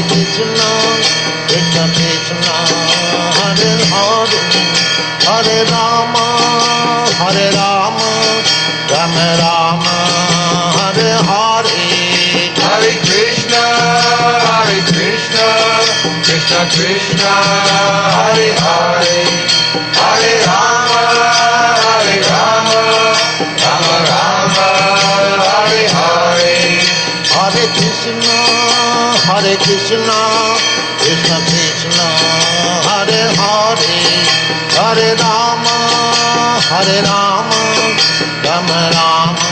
Krishna, Krishna Krishna, Hare Hare, Hare Rama, Hare Rama, Rama Rama, Hare Hare. Hare Krishna, Krishna Krishna, Hare Hare, Hare Rama, Rama Rama, Hare Hare. Hare Krishna, Krishna Krishna, Hare Hare, Hare Rama, Rama Rama,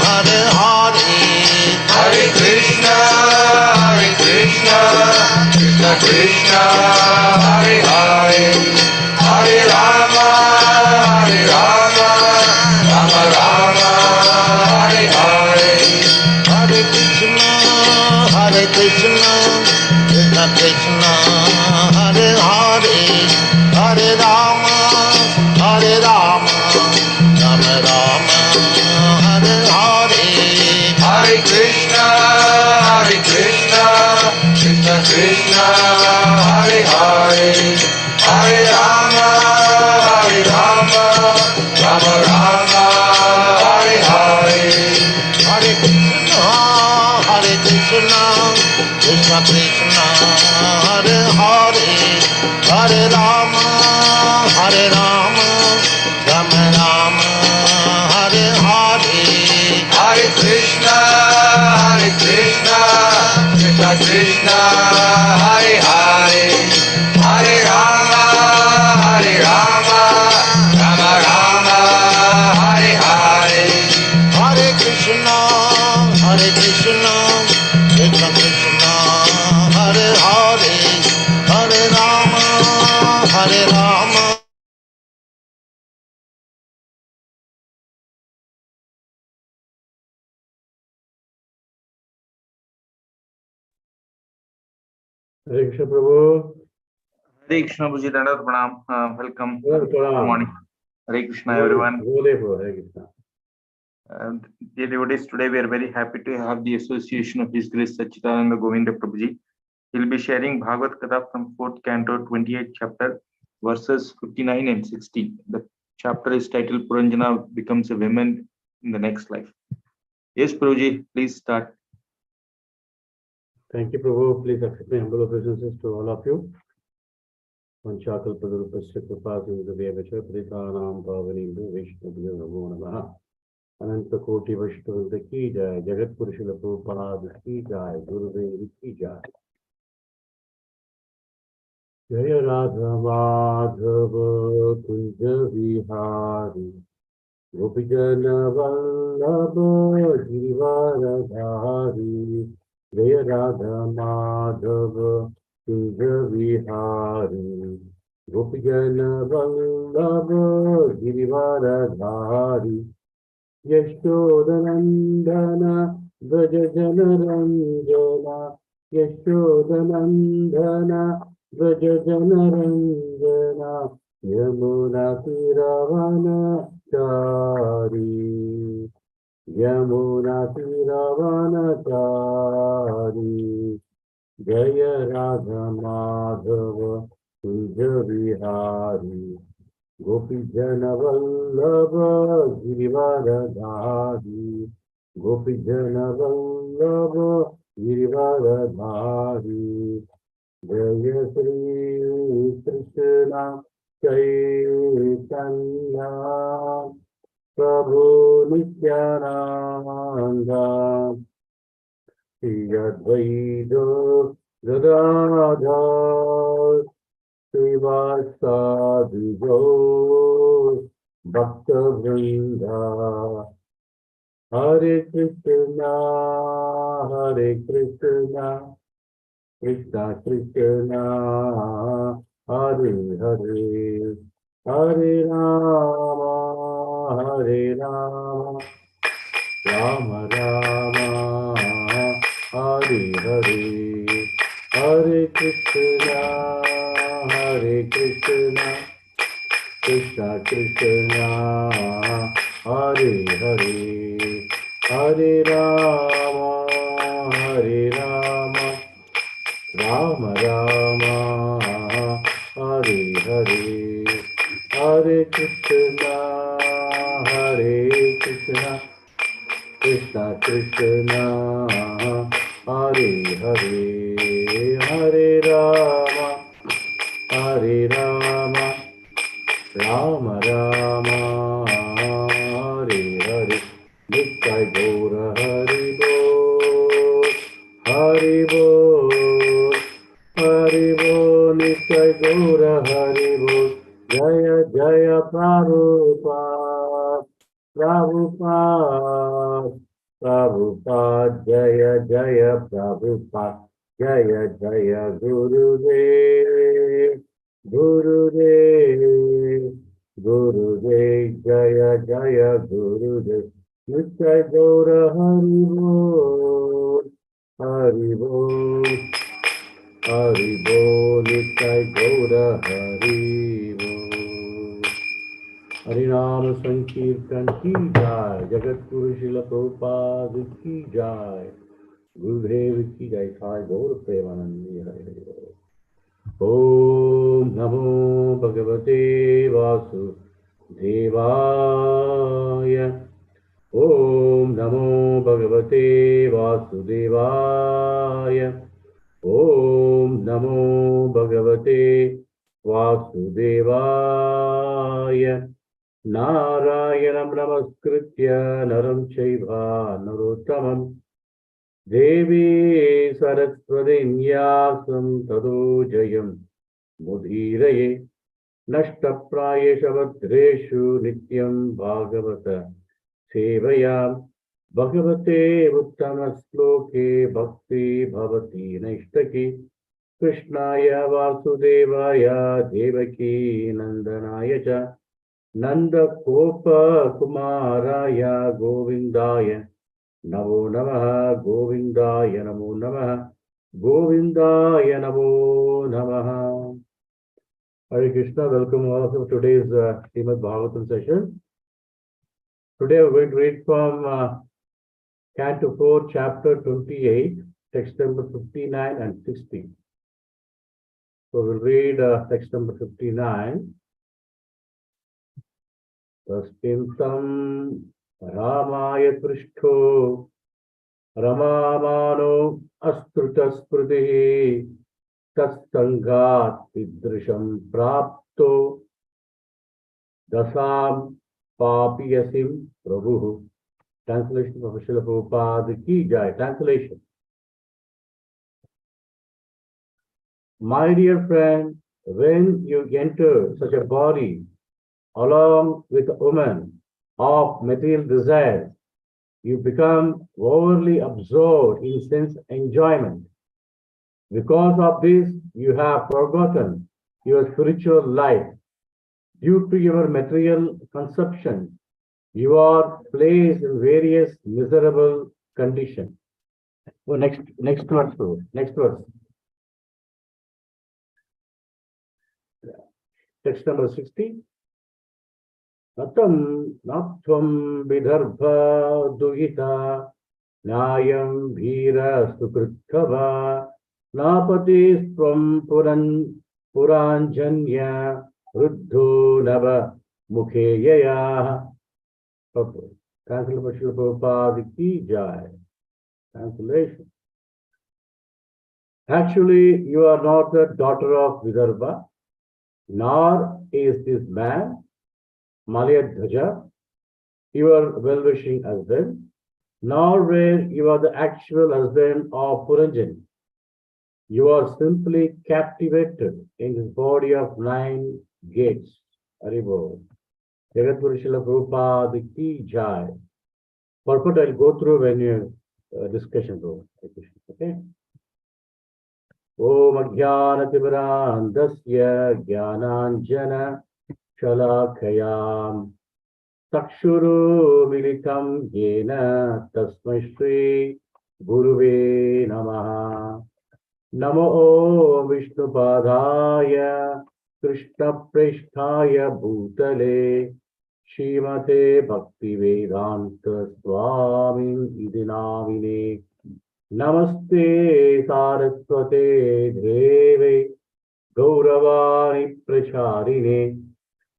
Hare Hare. Hare Krishna, Krishna Krishna, Hare Hare, Hare Rama, Rama Rama, Hare Hare. Hare Krishna, Krishna Krishna, Hare Hare, Hare Rama, Rama Rama, Hare Hare. Hare Krishna, Krishna Krishna, Hare Hare, Hare Rama, Rama Rama, Hare Hare. Hare Krishna, Krishna Krishna, Hare Hare, Hare Rama, Rama Rama, Hare Hare. Hare Krishna, Krishna Krishna, Hare Hare, Hare Rama, Rama Rama, Hare Hare. Hare Krishna, Krishna Krishna, Hare Hare, Hare Rama, Rama. Hare Krishna Prabhu. Hare Krishna Prabhuji, Dandavad Pranam. Welcome. Good morning. Hare Krishna everyone. Hare Krishna. Dear devotees, today we are very happy to have the association of His Grace Satcitananda Govinda Prabhuji. He will be sharing Bhagavata from 4th Canto, 28th chapter, verses 59 and 60. The chapter is titled Puranjana Becomes a Woman in the Next Life. Yes, Prabhuji, please start. Thank you, Prabhu. Please accept my humble obeisances to all of you. Vanchakal Padurupasya Kripasindu Devacha Prithanam Pavanindhu Vishnubhyo Namo Namaha. Ananta Koti Vaishnavanda Ki Jai, Jagat Purushila Prabhupada Ki Jai, Gurudev Ki Jai. Jaya Radha Madhava Kunja Vihari, Gopijana Vallabha Girivaradhari. Jaya Radha Madhava Kunja Vihari, Gopijana Vallabha Girivaradhari. Yashodanandana Vraja Janaranjana, Yashodanandana Vraja Janaranjana, Yamuna Tiravana Chari, Yamuna Tiravana Chari. Jaya Radha Madhava Kunja Vihari, Gopijana Vallabha Girivaradhari, Gopijana Vallabha Girivaradhari. Jaya Sri Krishna Chaitanya Prabhu Nityananda Shri Advaita Gadadhar Srivastadi Gaur Bhakta Vrinda. Hare Krishna, Krishna Krishna, Hare Hare, Hare Rama, Rama Rama, Hare Hare. Hare Krishna, Krishna Krishna, Hare Hare, Hare Rama, Rama Rama, Hare Hare, Hare Krishna, Krishna Krishna, Hare Hare, Hare Rama, Rama Rama, Hare Hare, Nityam Gaura Hari Bol, Hari Bol, Hari Bol, Nityam Gaura Hari Bol, Jaya Jaya Prabhupada, Prabhupada, Prabhupada, Jaya Jaya Prabhupada, Jaya Jaya Gurudev, Gurudev, Gurudev, Jaya Jaya Gurudev, Nityam Gaura Hari Bol, Hari Bol, Hari Bol, Nityam Gaura Hari Bol. हरिनाम संकीर्तन की जाय, जगत गुरु श्रील प्रभुपाद की जाय, गुरुदेव की जय, साई गौर प्रेमानंदी हरे हरे। ओम नमो भगवते वासुदेवाय, ओम नमो भगवते वासुदेवाय, ओम नमो भगवते वासुदेवाय। नारायणं नमस्कृत्य नरं चैव नरोत्तमं देवी सरस्वतीं व्यासं ततो जयं मुदीरये। नष्टप्रायेषु भद्रेषु नित्यं भागवत सेवया, भगवते उत्तमश्लोके भक्ति भवति नैष्टकी। कृष्णाय वासुदेवाय देवकी नन्दनाय च नन्दगोपकुमाराय गोविन्दाय नमो नमः, गोविन्दाय नमो नमः, गोविन्दाय नमो नमः। Hare Krishna, welcome all of you to today's Srimad Bhagavatam session. Today we're going to read from Canto 4, Chapter 28, text number 59 and 60. So we'll read text number 59. Taskintam Ramaya Prishto Ramamano Astrutasprutihi Tatsangat Idrisham Prapto Dasam Papiyasim Prabhu. Translation of Srila Prabhupada Ki Jai. Translation. My dear friend, when you enter such a body along with a woman of material desires, you become overly absorbed in sense enjoyment. Because of this, you have forgotten your spiritual life. Due to your material consumption, you are placed in various miserable conditions. So next verse, bro. Next verse. Text number 60. Natam natvam vidarbha duhita nayam bhira sukritkava napati swam puranjanya ruddho nava mukheyaya. Translation Prabhupada Ki Jai. Translation. Actually, you are not the daughter of Vidarbha, nor is this man, Malyadhaja, your well-wishing husband, nor were you are the actual husband of Puranjan. You are simply captivated in this body of 9 gates. Haribol. Jagat Guru Srila Prabhupada Ki Jai. Purport I'll go through when you discussion go. Okay. Om Ajnanatimirandasya Jnananjana Shalakayam Takshuru Militam Yena Tasmai Shri Guruve Namaha. Namo Vishnupadaya Krishna Preshthaya Bhutale Shrimate Bhakti Vedanta Swami Idinamine Namaste Saraswate Deve Gauravani Pracharine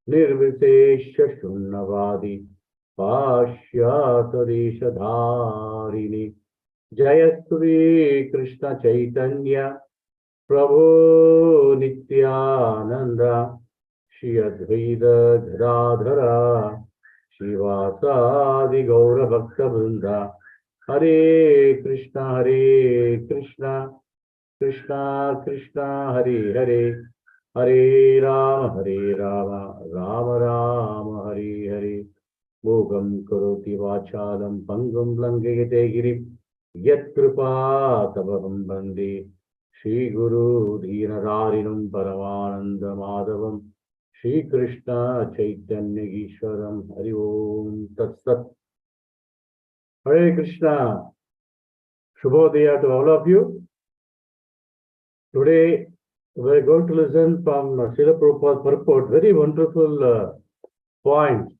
Nirvishesha Shunnavadi Pashyatadeshadharini Jayasri Krishna Chaitanya Prabhu Nityananda Shri Advaita Gadadhara Shivasadi Gaura Bhakta Vrinda Hare Krishna Krishna Krishna Hare Hare Hare Rama Rama Rama Hare Hare Mugam Karoti Vachalam Pangam Langayate Girim Yat Kripa Tabaham Bande Shri Guru Dhinararinam Paramananda Madhavam Shri Krishna Chaitanya Ishwaram Hari Om Tat Sat. Hare Krishna. Shubhodaya to all of you. Today we're going to listen from Srila Prabhupada's purport, very wonderful point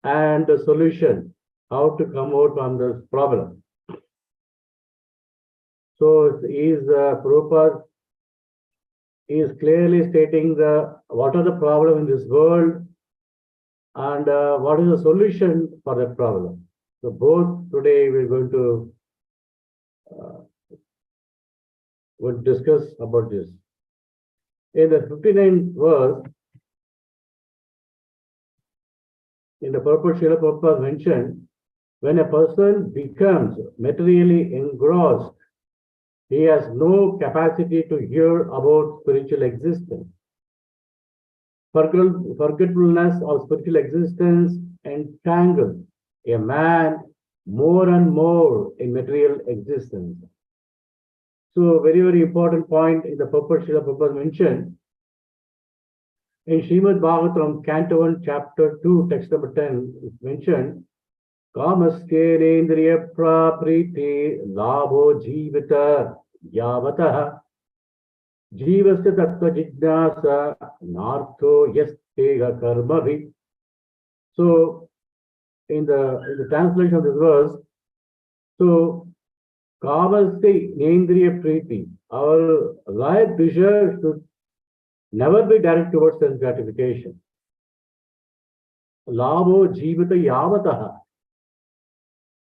and the solution, how to come out from this problem. So Prabhupada is clearly stating what are the problem in this world and what is the solution for that problem. So both today we're going to we'll discuss about this. In the 59th verse, in the purport, Srila Prabhupada mentioned, when a person becomes materially engrossed, he has no capacity to hear about spiritual existence. Forgetfulness of spiritual existence entangles a man more and more in material existence. So, very, very important point in the purport Srila Prabhupada mentioned. In Srimad Bhagavatam, Canto 1, Chapter 2, text number 10, it's mentioned, Kamaskerendriya prapriti labho jivata yavataha jivasya tattva jijnasa nartho yastega karmabhi. So, in the translation of this verse, so Kamasya Nendriya Priti, our life desire should never be directed towards sense gratification. Labho jivata yavataha.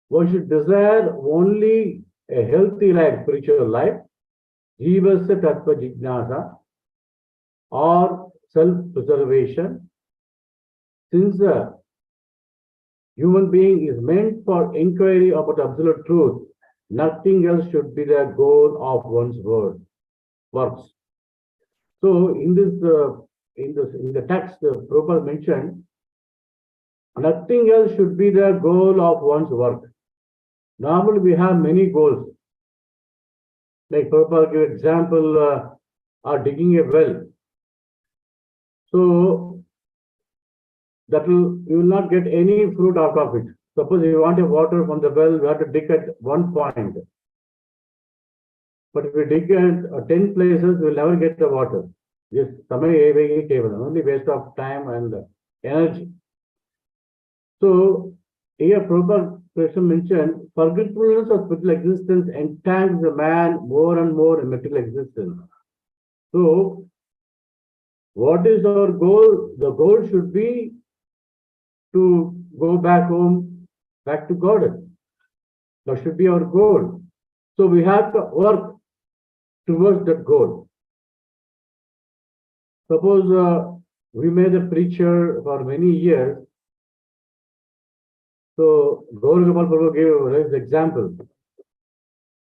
One should desire only a healthy life, spiritual life, jivasya tattva jijnasa, or self-preservation. Since a human being is meant for inquiry about absolute truth, nothing else should be the goal of one's works. So, in the text, Prabhupada mentioned, nothing else should be the goal of one's work. Normally, we have many goals. Like Prabhupada gave example of digging a well. So, you will not get any fruit out of it. Suppose you want a water from the well, you have to dig at one point. But if we dig at 10 places, we will never get the water. Yes, only waste of time and energy. So, here Prabhupada mentioned, forgetfulness of spiritual existence entangles the man more and more in material existence. So, what is our goal? The goal should be to go back home, back to God. That should be our goal. So, we have to work towards that goal. Suppose we made a preacher for many years. So, Gauragopal Prabhu gave an example.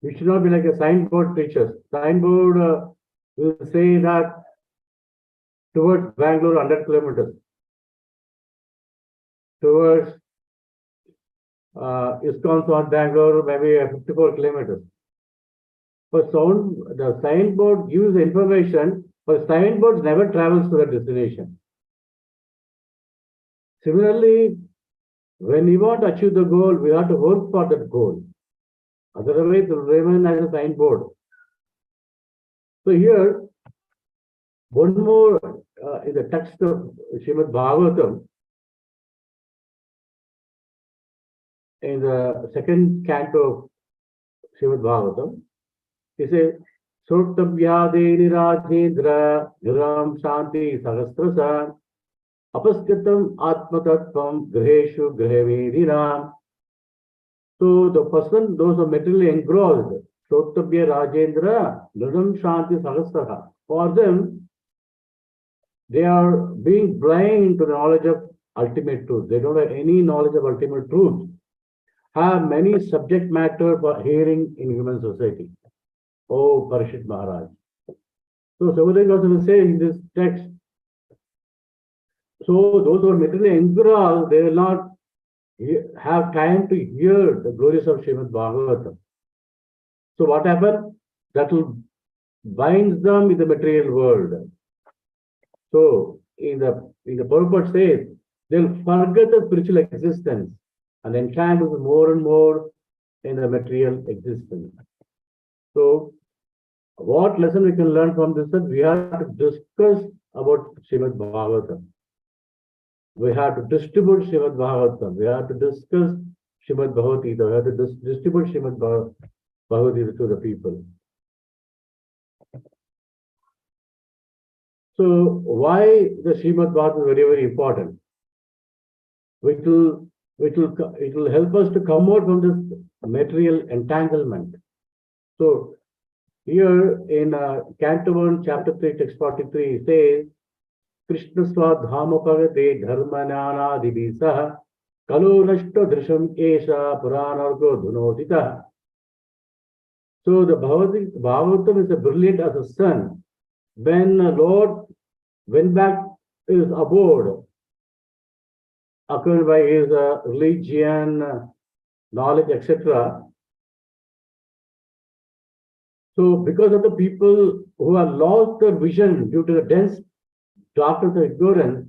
We should not be like a signboard preacher. Signboard will say that towards Bangalore 100 kilometers. Towards ISKCON on Bangalore maybe 54 kilometers. But the signboard gives the information, but signboards never travels to the destination. Similarly, when we want to achieve the goal, we have to work for that goal. Otherwise, it will remain as a signboard. So here, one more in the text of Srimad Bhagavatam, in the second canto, Srimad Bhagavatam. He says, Sotavyadeni Rajendra Dhiram Shanti Sahasrasa Apaskatam Atmatattvam Griheshu Grihavedinam. So the person, those are materially engrossed, Sotabhya Rajendra Dhiram Shanti Sahasrasa. For them, they are being blind to the knowledge of ultimate truth. They don't have any knowledge of ultimate truth. Have many subject matter for hearing in human society. Oh, Parishit Maharaj. So Sabudai Goswami say in this text, so those who are materially engrossed, they will not have time to hear the glories of Srimad Bhagavatam. So what happens? That will bind them in the material world. So in the purport says, they'll forget the spiritual existence and entangle more and more in the material existence. So what lesson we can learn from this? That we have to discuss about Srimad Bhagavatam. We have to distribute Srimad Bhagavatam. We have to discuss Srimad Bhagavad Gita. We have to distribute Srimad Bhagavad Gita to the people. So why the Srimad Bhagavatam is very, very important? It will help us to come out from this material entanglement. So here in Canto 1, Chapter 3, Text 43, it says, Krishna Swadhamapagate Dharmanana Divisaha Kalu Nashto Drisham Esha Puranargo Dhunodita. So the Bhagavatam is a brilliant as a sun. When Lord went back his abode, accompanied by his religion, knowledge, etc. So because of the people who have lost their vision due to the dense darkness of ignorance,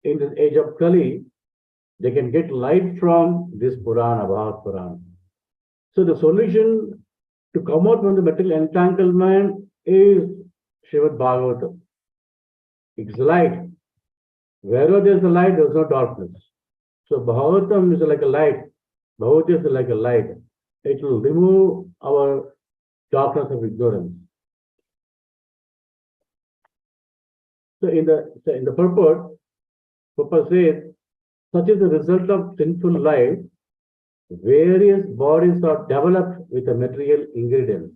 in this age of Kali, they can get light from this Purana, Bhagavad Purana. So the solution to come out from the material entanglement is Srimad Bhagavatam. It's light. Wherever there's a light, there's no darkness. So Bhagavatam is like a light. Bhagavad is like a light. It will remove our darkness of ignorance. So in the purport says, such is the result of sinful life. Various bodies are developed with the material ingredients.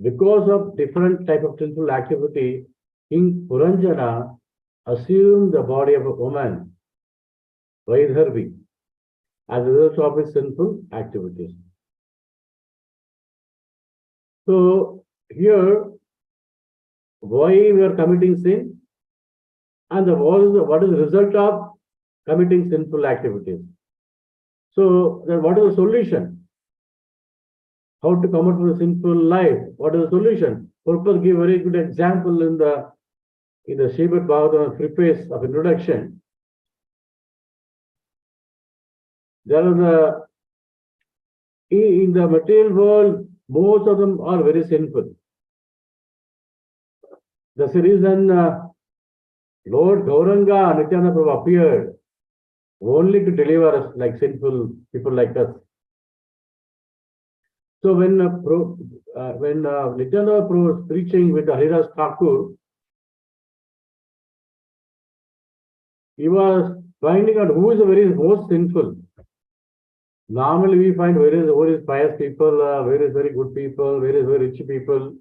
Because of different type of sinful activity, King Puranjana assumed the body of a woman, Vaidharvi, as a result of his sinful activities. So here, why we are committing sin, and what is the result of committing sinful activities? So then what is the solution? How to come out from a sinful life? What is the solution? Purpose give very good example in the Srimad Bhagavatam preface of introduction. There is in the material world, most of them are very sinful. That's the reason Lord Gauranga Nityananda Prabhu appeared only to deliver us like sinful people like us. So when Nityananda Prabhu was preaching with Haridas Thakur, he was finding out who is the very most sinful. Normally we find where is pious people, where is very good people, where is very rich people.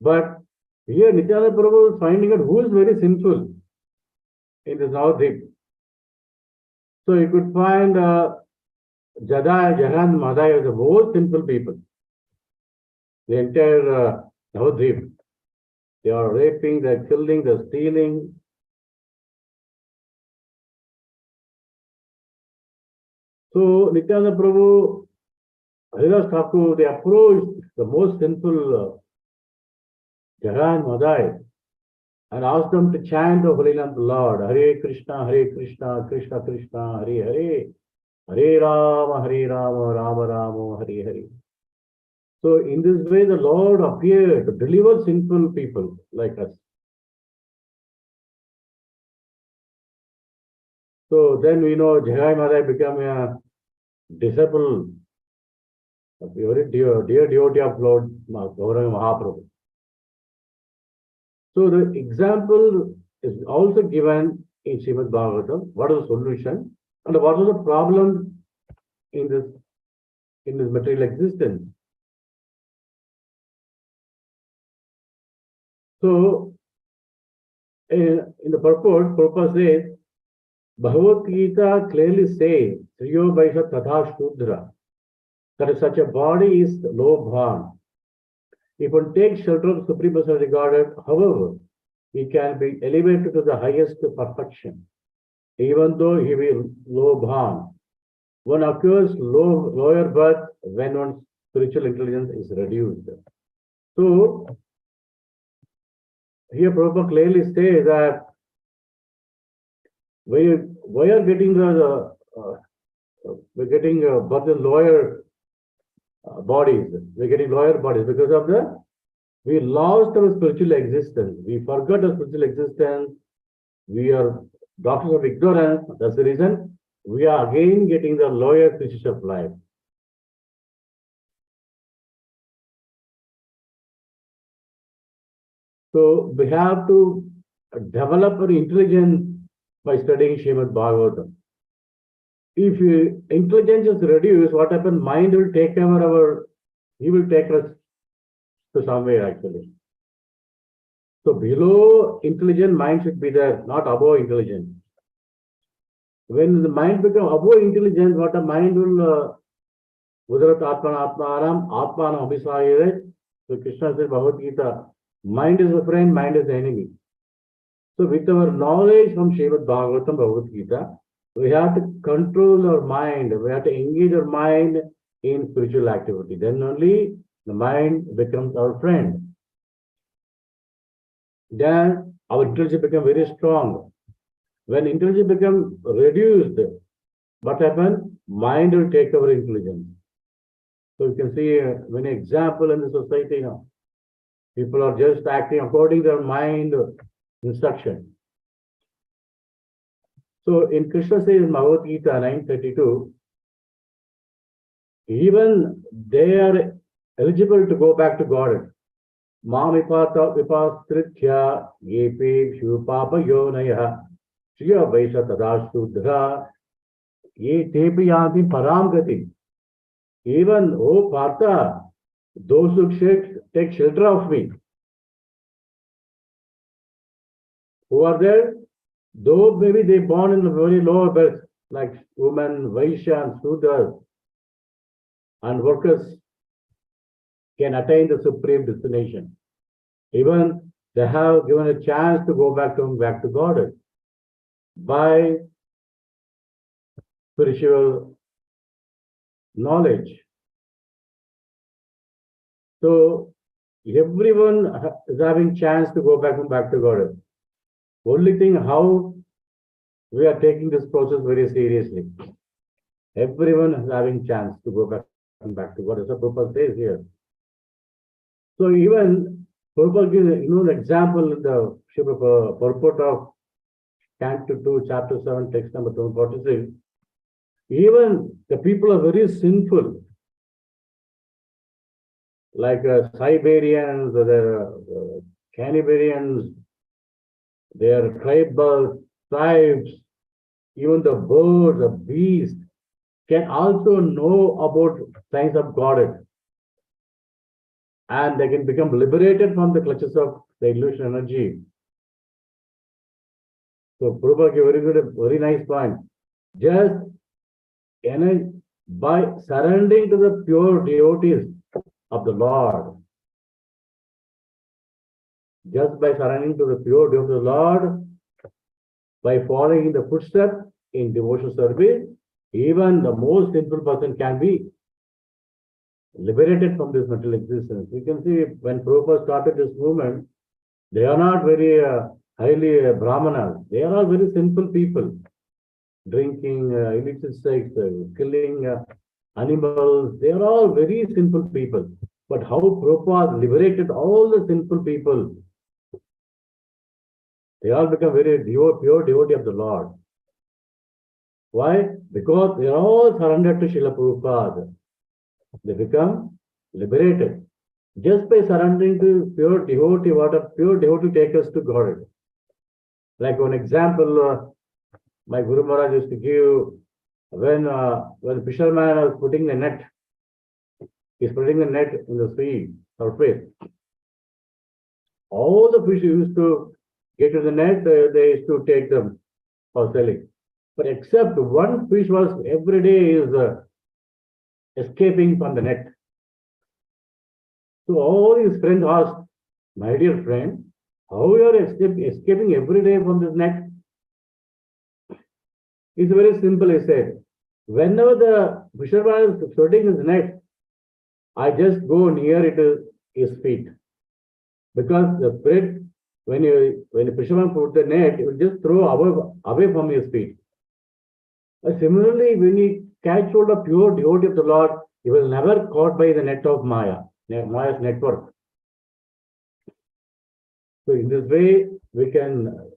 But here Nityananda Prabhu is finding out who is very sinful in this Navadvip. So you could find Jada, Jahan, Madai are the most sinful people. The entire Navadvip. They are raping, they're killing, they're stealing. So Nityananda Prabhu, Haridas Thakur, they approached the most sinful Jahan, Madai, and asked them to chant the Holy Name of the Lord, Hare Krishna, Krishna Krishna, Hare Hare, Hare Rama, Rama Rama, Hare Hare. So in this way, the Lord appeared to deliver sinful people like us. So then we know Jai Madai became a disciple a very dear devotee of Lord Gauranga Mahaprabhu. So the example is also given in Srimad Bhagavatam. What is the solution and what is the problem in this material existence? So in the purport says, Bhagavad Gita clearly says, Sriyo Vaisha Tatha Shudra, that such a body is low born. If one takes shelter of Supreme Personality regarded, however, he can be elevated to the highest perfection, even though he will low born. One occurs lower birth when one's spiritual intelligence is reduced. So here Prabhupada clearly says that we are getting we're getting birth in lower bodies. We're getting lower bodies because of we lost our spiritual existence. We forgot our spiritual existence. We are doctors of ignorance. That's the reason we are again getting the lower species of life. So we have to develop our intelligence by studying Srimad Bhagavatam. If intelligence is reduced, what happens? Mind will take over he will take us to somewhere actually. So below intelligent mind should be there, not above intelligence. When the mind becomes above intelligence, what a mind will Udarat Atman Atmanam Atmanam Abhisayere. So Krishna says Bhagavad Gita, mind is a friend, mind is the enemy. So with our knowledge from Srimad Bhagavatam, Bhagavad Gita, we have to control our mind, we have to engage our mind in spiritual activity. Then only the mind becomes our friend. Then our intelligence becomes very strong. When intelligence becomes reduced, what happens? Mind will take over intelligence. So you can see many examples in the society now. People are just acting according to their mind instruction. So in Krishna says in Bhagavad Gita 9:32, even they are eligible to go back to God. Mamipata vipastritya yepe shupapa yonaya shriya vaisha tadashudra ye tepi yanti param gati. Even, oh Partha, those who take shelter of me, who are there, though maybe they born in a very lower birth, like women, Vaishya and Sudras, and workers can attain the supreme destination. Even they have given a chance to go back to God by spiritual knowledge. So everyone is having chance to go back to God. Only thing how we are taking this process very seriously. Everyone is having chance to go back to God. As Prabhupada says here. So even Prabhupada gives an example in the purport of Canto 2, Chapter 7, text number 246. Even the people are very sinful, like Siberians, or Canibarians, their tribes, even the birds, the beasts, can also know about signs of God. And they can become liberated from the clutches of the illusion energy. So Prabhupada gave very nice point. Just by surrendering to the pure devotees of the Lord, just by surrendering to the pure devotees of the Lord, by following in the footsteps in devotional service, even the most sinful person can be liberated from this material existence. We can see when Prabhupada started this movement, they are not very highly Brahmanas. They are all very simple people, drinking illicit sex, killing animals. They are all very simple people. But how Prabhupada liberated all the sinful people, they all become very pure devotee of the Lord. Why? Because they are all surrendered to Srila Prabhupada. They become liberated. Just by surrendering to pure devotee, what a pure devotee take us to God. Like one example, my Guru Maharaj used to give when the fisherman was putting the net, he's putting the net in the sea surface. All the fish used to get to the net, they used to take them for selling. But except one fish was every day is escaping from the net. So all his friends asked, my dear friend, how you are escaping every day from this net? It's very simple, he said. Whenever the fisherman is floating his net, I just go near it his feet. Because the spirit, when the fisherman put the net, it will just throw away from his feet. But similarly, when he catch hold of pure devotee of the Lord, he will never caught by the net of Maya, Maya's network. So in this way, we can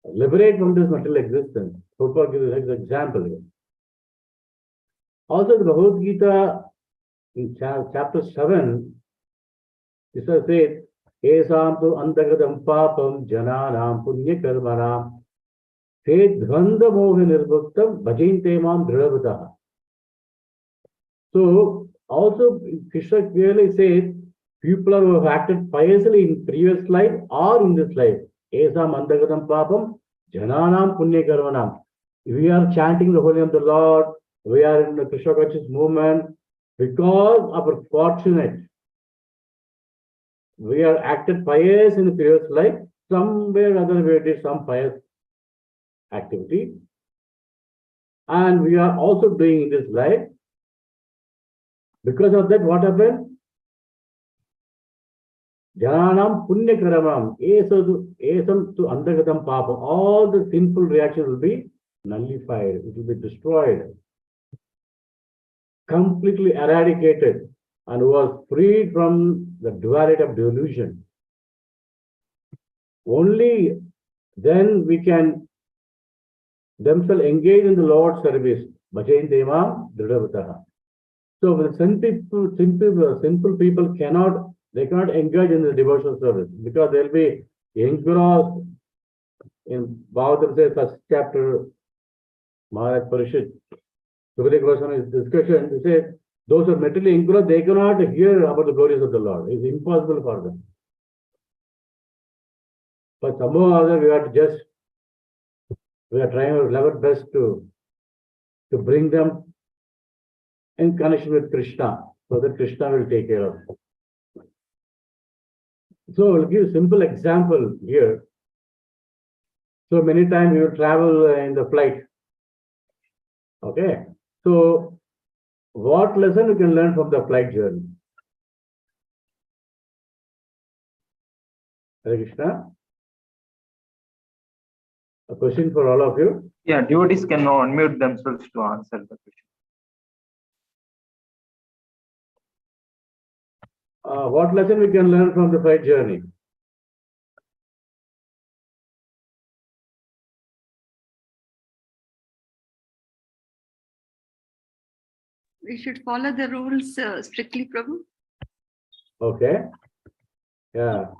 liberate from this material existence. Prabhupada gives an example here. Also, the Bhagavad Gita in chapter 7, it says, Esam tu antagadam papam jananam punya karmanam te dvanda moha nirbhuktam bhajinte mam dhrivataha. So, also Krishna clearly says, people who have acted piously in previous life or in this life. Esam antagadam papam jananam punya karmanam. We are chanting the holy name of the Lord, we are in the Krishna conscious movement because of our fortunate. We are acted pious in the previous life, somewhere or other we did some pious activity. And we are also doing in this life. Because of that, what happened? Jananam punya karamam, esam to andagatam papa. All the sinful reactions will be nullified, it will be destroyed, completely eradicated, and was freed from the duality of delusion. Only then we can themselves engage in the Lord's service. Bhajayantema dridavataha. So the sinful people cannot engage in the devotional service because they'll be engrossed in Bhagavata says first chapter, Maharaj Parishit, Sukadeva Goswami's discussion, he says, those who are materially engrossed, they cannot hear about the glories of the Lord. It's impossible for them. But somehow or other, we are trying our level best to bring them in connection with Krishna, so that Krishna will take care of them. So I'll give a simple example here. So many times you travel in the flight. Okay. So what lesson you can learn from the flight journey? Hare Krishna. A question for all of you. Yeah, devotees can now unmute themselves to answer the question. What lesson we can learn from the flight journey? We should follow the rules strictly, Prabhu. Okay. Yeah.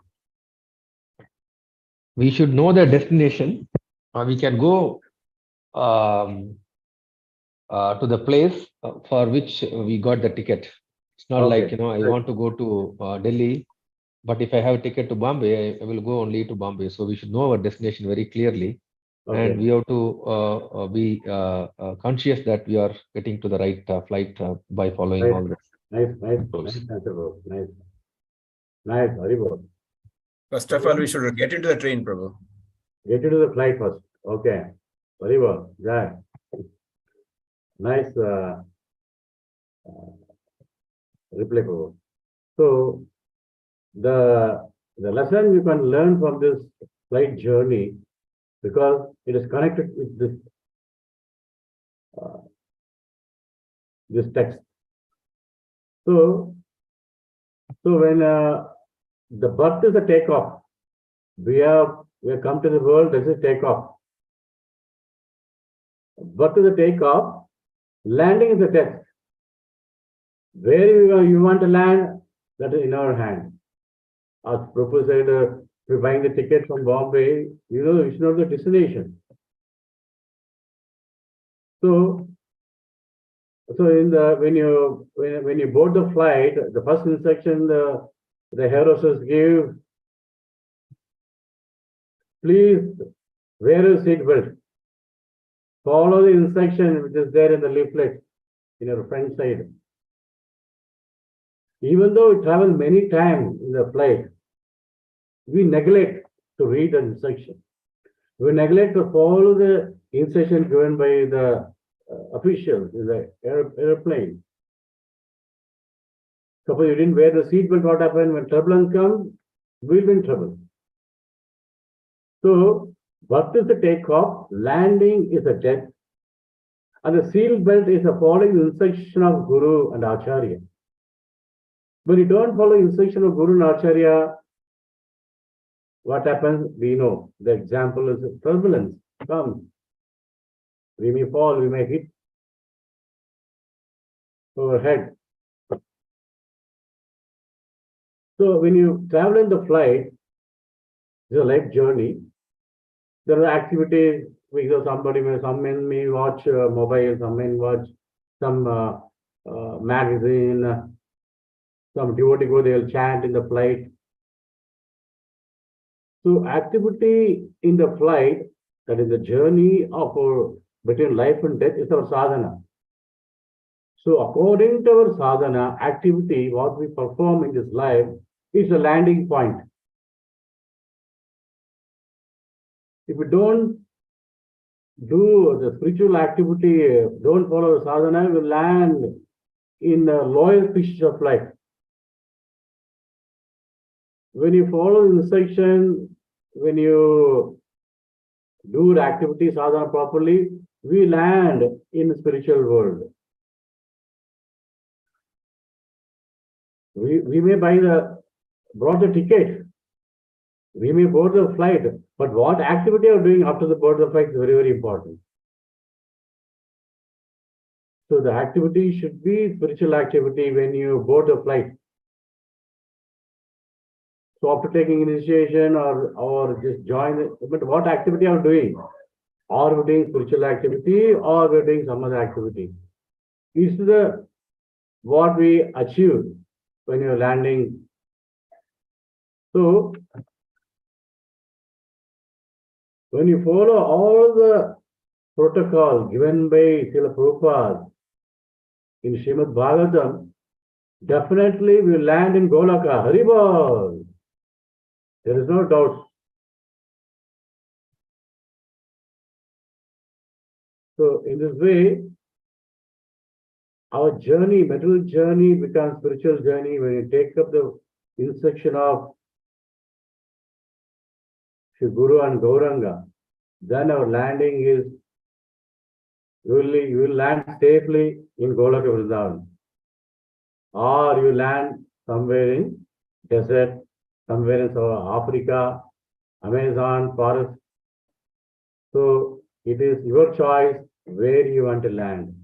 We should know the destination. We can go to the place for which we got the ticket. It's not Okay. like, I want to go to Delhi, but if I have a ticket to Bombay, I will go only to Bombay. So we should know our destination very clearly. Okay. And we have to be conscious that we are getting to the right flight by following Right. all this. Nice answer, bro. Nice. Very good. First of all, we should get into the train, Prabhu. Get into the flight first. Okay. Very well. Yeah. Nice reply, Prabhu. So the lesson you can learn from this flight journey, because it is connected with this text. So when the birth is a takeoff, we have come to the world. This is takeoff. Birth is a takeoff. Landing is a test. Where you want to land, that is in our hand. As Prabhupada said, if you're buying the ticket from Bombay, it's not the destination. So in the when you board the flight, the first instruction the air hostess give, please wear a seat belt. Follow the instruction which is there in the leaflet in your front side. Even though we travel many times in the flight, we neglect to read the instruction. We neglect to follow the instruction given by the officials in the airplane. Suppose you didn't wear the seatbelt, what happened when turbulence comes? We'll be in trouble. So, birth is a takeoff, landing is a death, and the seat belt is a following the instruction of Guru and Acharya. When you don't follow instruction of Guru and Acharya, what happens? We know. The example is turbulence comes. We may fall, we may hit our head. So when you travel in the flight, it's a life journey. There are activities, because some men may watch mobile, some men watch some magazine, some devotee go, they'll chant in the flight. So activity in the flight, that is the journey of our between life and death, is our sadhana. So according to our sadhana, activity, what we perform in this life, is a landing point. If we don't do the spiritual activity, don't follow the sadhana, we will land in the lower pitches of life. When you follow the instruction, when you do the activity sadhana properly, we land in the spiritual world. We may brought the ticket, we may board the flight, but what activity you are doing after the board of the flight is very, very important. So the activity should be spiritual activity when you board the flight. So after taking initiation or just join, but what activity are you doing? Are we doing spiritual activity or we're doing some other activity? Is the what we achieve when you're landing. So when you follow all the protocol given by Srila Prabhupada in Srimad Bhagavatam, definitely we land in Golaka. Haribol. There is no doubt. So in this way, our journey, material journey becomes spiritual journey when you take up the instruction of Shri Guru and Gauranga. Then our landing is, you will land safely in Golaka Vrindavan. Or you land somewhere in desert, somewhere in Africa, Amazon forest. So it is your choice where you want to land.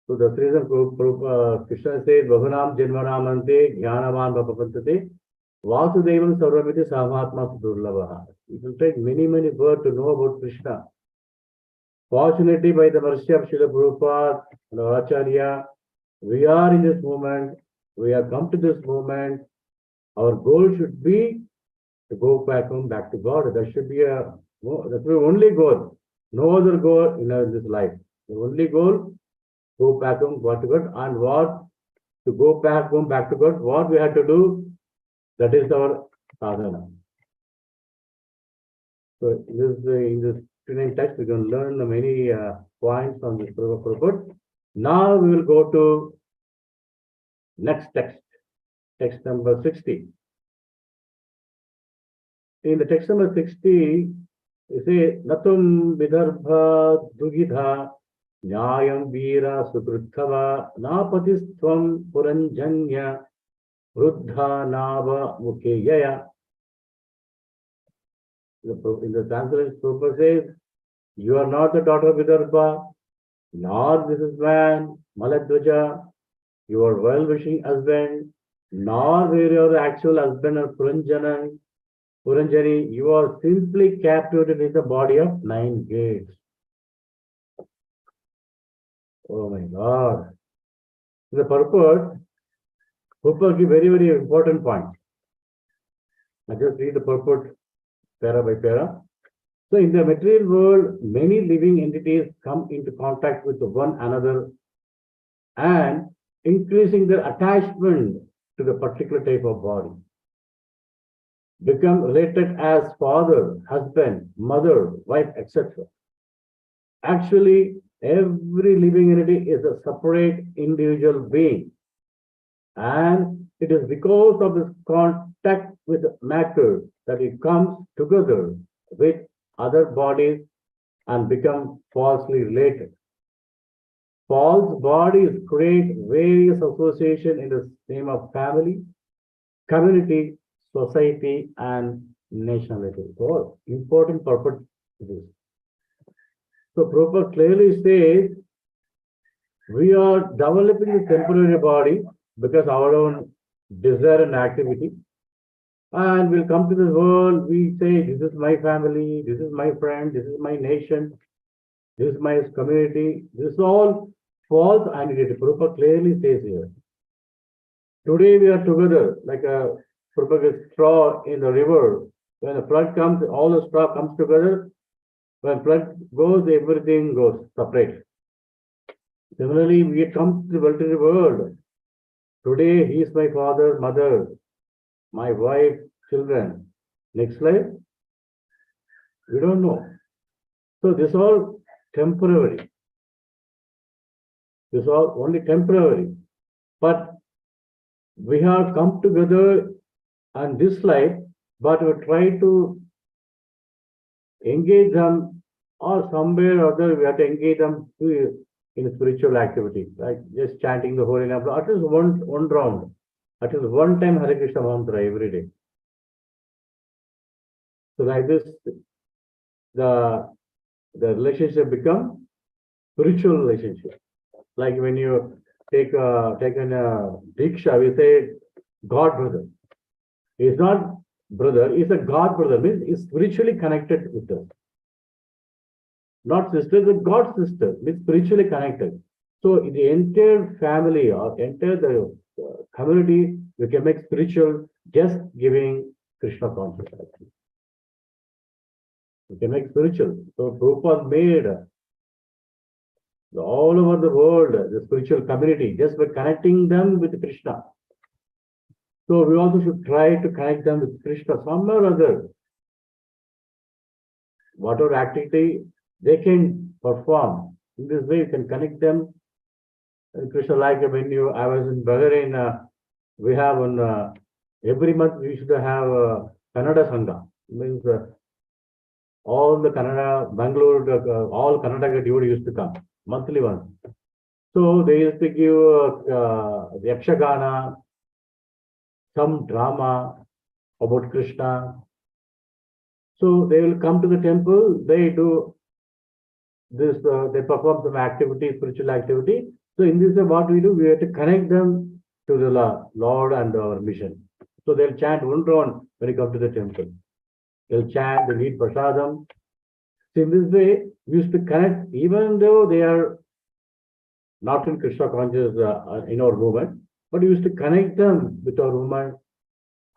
So the reason Krishna says, Bhavanam Janmanamante Jnanavan Bhapapantate Vasudevam Sarvamiti Samahatma Sudurlavaha. It will take many, many births to know about Krishna. Fortunately, by the mercy of Srila Prabhupada and our Acharya, we are in this moment, we have come to this moment. Our goal should be to go back home, back to God. That should be that's the only goal. No other goal in this life. The only goal, go back home, back to God, and what to go back home, back to God, what we have to do, that is our sadhana. So in this training text, we can learn many points from this Prabhupada. Now we will go to next text, text number 60. In the text number 60, you say, Natum Vidarbha Dugidha Nyayam Veera Sukruthava Napatisthvam Puranjanya Ruddha Nava Mukheyaya. In the translation, Prabhupada says, you are not the daughter of Vidarbha, nor Mrs. Van, Maladwaja, your well-wishing husband, nor were your actual husband or Puranjani, you are simply captured in the body of 9 gates. Oh my God. The purport is very, very important point. I just read the purport para by para. So in the material world, many living entities come into contact with one another and increasing their attachment to the particular type of body. Become related as father, husband, mother, wife, etc. Actually, every living entity is a separate individual being. And it is because of this contact with matter that it comes together with other bodies and become falsely related. False bodies create various associations in the name of family, community, society, and nationality. So, important purpose it is. So, Prabhupada clearly says we are developing the temporary body because our own desire and activity. And we'll come to this world, we say, this is my family, this is my friend, this is my nation, this is my community. This is all false identity. Prabhupada clearly says here. Today we are together like a straw in the river. When the flood comes, all the straw comes together. When flood goes, everything goes separate. Similarly, we come to the world. Today, he is my father, mother, my wife, children. Next life, we don't know. So this is all temporary. This is all only temporary. But we have come together on this life, but we try to engage them, or somewhere or other we have to engage them in spiritual activity, like just chanting the holy name, at least one round, at least one time Hare Krishna mantra every day. So like this, the relationship become spiritual relationship. Like when you take a diksha, we say God brother. He's not brother, he's a God brother, means he's spiritually connected with us. Not sister, but God sister, means spiritually connected. So the entire family or entire the community, we can make spiritual just giving Krishna consciousness. We can make spiritual. So Prabhupada made all over the world the spiritual community just by connecting them with Krishna. So we also should try to connect them with Krishna somewhere or other. Whatever activity they can perform. In this way, you can connect them. And Krishna, like when I was in Bahrain, we have every month we should have Kannada Sangha. Means all the Kannada, Bangalore, all Kannada devotees used to come monthly once. So they used to give Yakshagana, some drama about Krishna. So they will come to the temple, they do this, they perform some activity, spiritual activity. So in this way, what we do, we have to connect them to the Lord and our mission. So they'll chant one round when you come to the temple. They'll chant, they'll eat prasadam. So in this way, we used to connect, even though they are not in Krishna conscious in our movement, but we used to connect them with our movement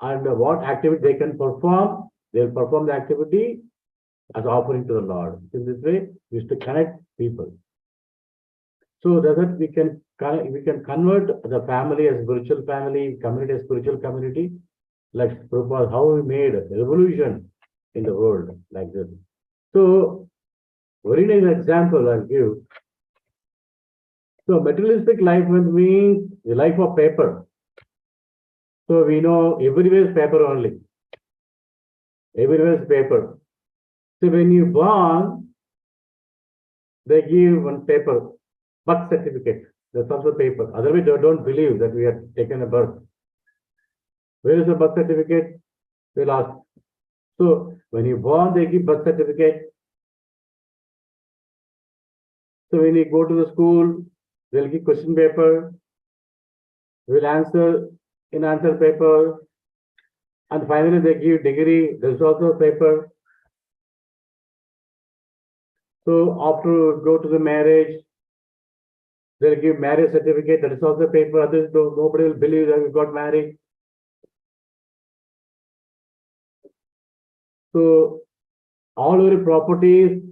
and what activity they can perform, they'll perform the activity as offering to the Lord. In this way, we used to connect people. So that we can convert the family as spiritual family, community as spiritual community, like Prabhupada, how we made a revolution in the world like this. So, very nice example I'll give. So, materialistic life means the life of paper. So, we know everywhere is paper only. Everywhere is paper. So, when you born, they give one paper, birth certificate. That's also paper. Otherwise, they don't believe that we have taken a birth. Where is the birth certificate? They'll ask. So, when you born, they give birth certificate. So when you go to the school, they'll give question paper, we'll answer in answer paper, and finally they give degree, there's also a paper. So after go to the marriage, they'll give marriage certificate, that is also paper, others nobody will believe that we got married. So all our properties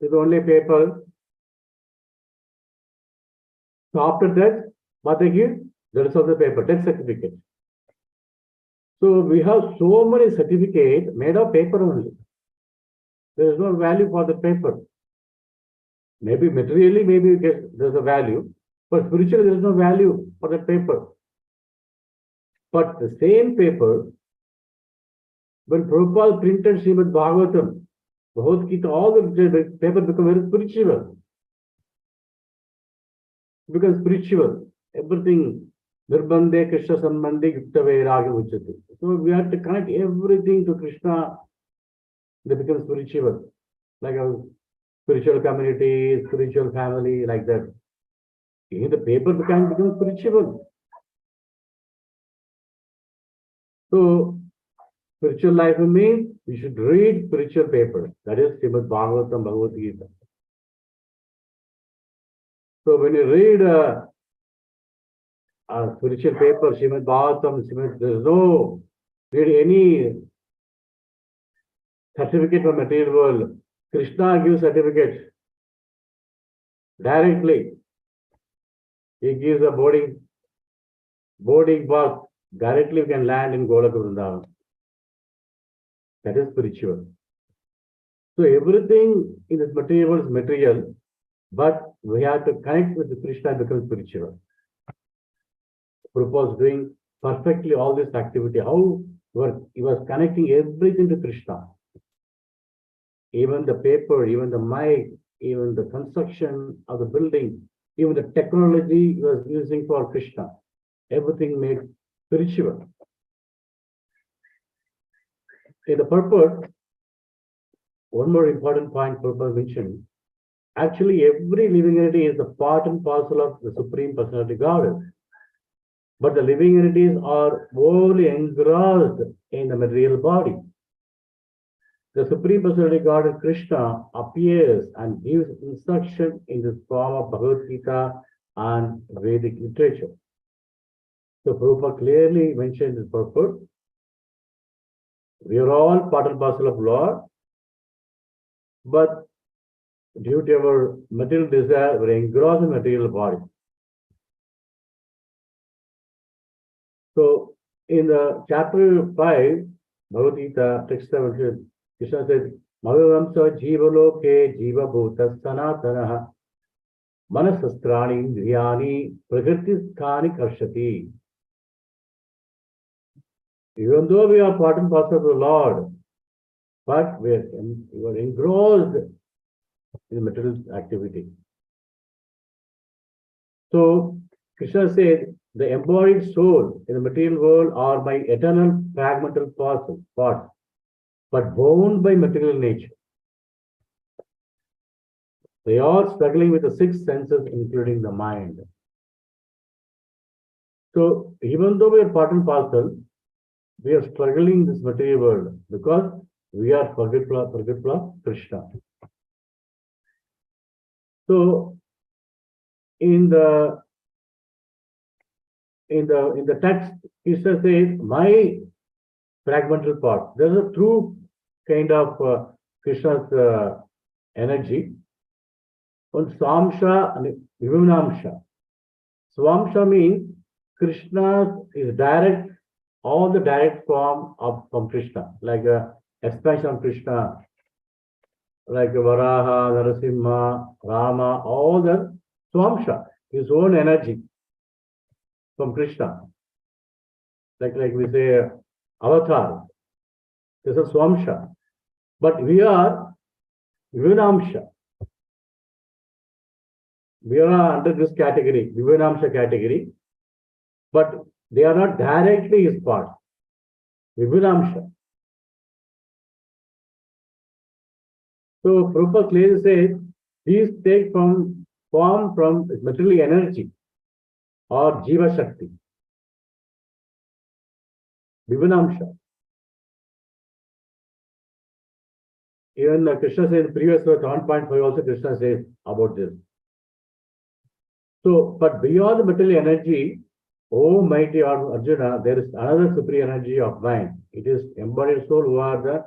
is only paper. So after that, what they give? There is also paper, death certificate. So we have so many certificates made of paper only. There is no value for the paper. Maybe materially, maybe there's a value, but spiritually there is no value for the paper. But the same paper, when Prabhupada printed Srimad Bhagavatam, Bhagavad Gita, all the paper become very spiritual. Becomes spiritual. Everything, Nirbandhe Krishna Sambandhi Yukta Vairagya Uchati. So we have to connect everything to Krishna. They become spiritual. Like our spiritual community, spiritual family, like that. Even the paper can become spiritual. So spiritual life means we should read spiritual papers. That is Srimad Bhagavatam, Bhagavad Gita. So when you read a spiritual paper, Srimad Bhagavatam, there's no read any certificate from material world. Krishna gives certificate directly. He gives a boarding pass. Directly we can land in Golaka Vrindavan. That is spiritual. So everything in this material world is material, but we have to connect with the Krishna and become spiritual. Prabhupada was doing perfectly all this activity. How he was connecting everything to Krishna. Even the paper, even the mic, even the construction of the building, even the technology he was using for Krishna. Everything made spiritual. In the purport, one more important point Prabhupada mentioned. Actually, every living entity is a part and parcel of the Supreme Personality Godhead. But the living entities are wholly engrossed in the material body. The Supreme Personality Godhead Krishna appears and gives instruction in the form of Bhagavad Gita and Vedic literature. So Prabhupada clearly mentioned this purport. We are all part and parcel of Lord, but due to our material desire, we are engrossed in material body. So in the chapter 5, Bhagavad Gita, text 7, Krishna says, Bhagavamsa Jivaloke Jiva Bhuta Sanatanaha Manasastrani Indriyani Prakrtisthani Karshati. Even though we are part and parcel of the Lord, but we are engrossed in material activity. So Krishna said, the embodied soul in the material world are my eternal fragmental parts, but bound by material nature. They are struggling with the six senses, including the mind. So even though we are part and parcel, we are struggling in this material world because we are forgetful of Krishna. So in the text, Krishna says, my fragmental part. There's a true kind of Krishna's energy. On Swamsha and Vivunamsha. Swamsha means Krishna is direct, all the direct form from Krishna, like expansion of Krishna, like Varaha, Narasimha, Rama, all the Swamsha, his own energy from Krishna. Like we say, Avatar, this is Swamsha. But we are Vivunamsha. We are under this category, Vivunamsha category, but they are not directly his part. Vivunamsha. So Prabhupada clearly says, these take from formed from material energy or Jiva Shakti. Vivanamsha. Even Krishna says, previous verse 1.5 also Krishna says about this. So, but beyond the material energy, oh mighty Arjuna, there is another supreme energy of mind. It is embodied soul who are the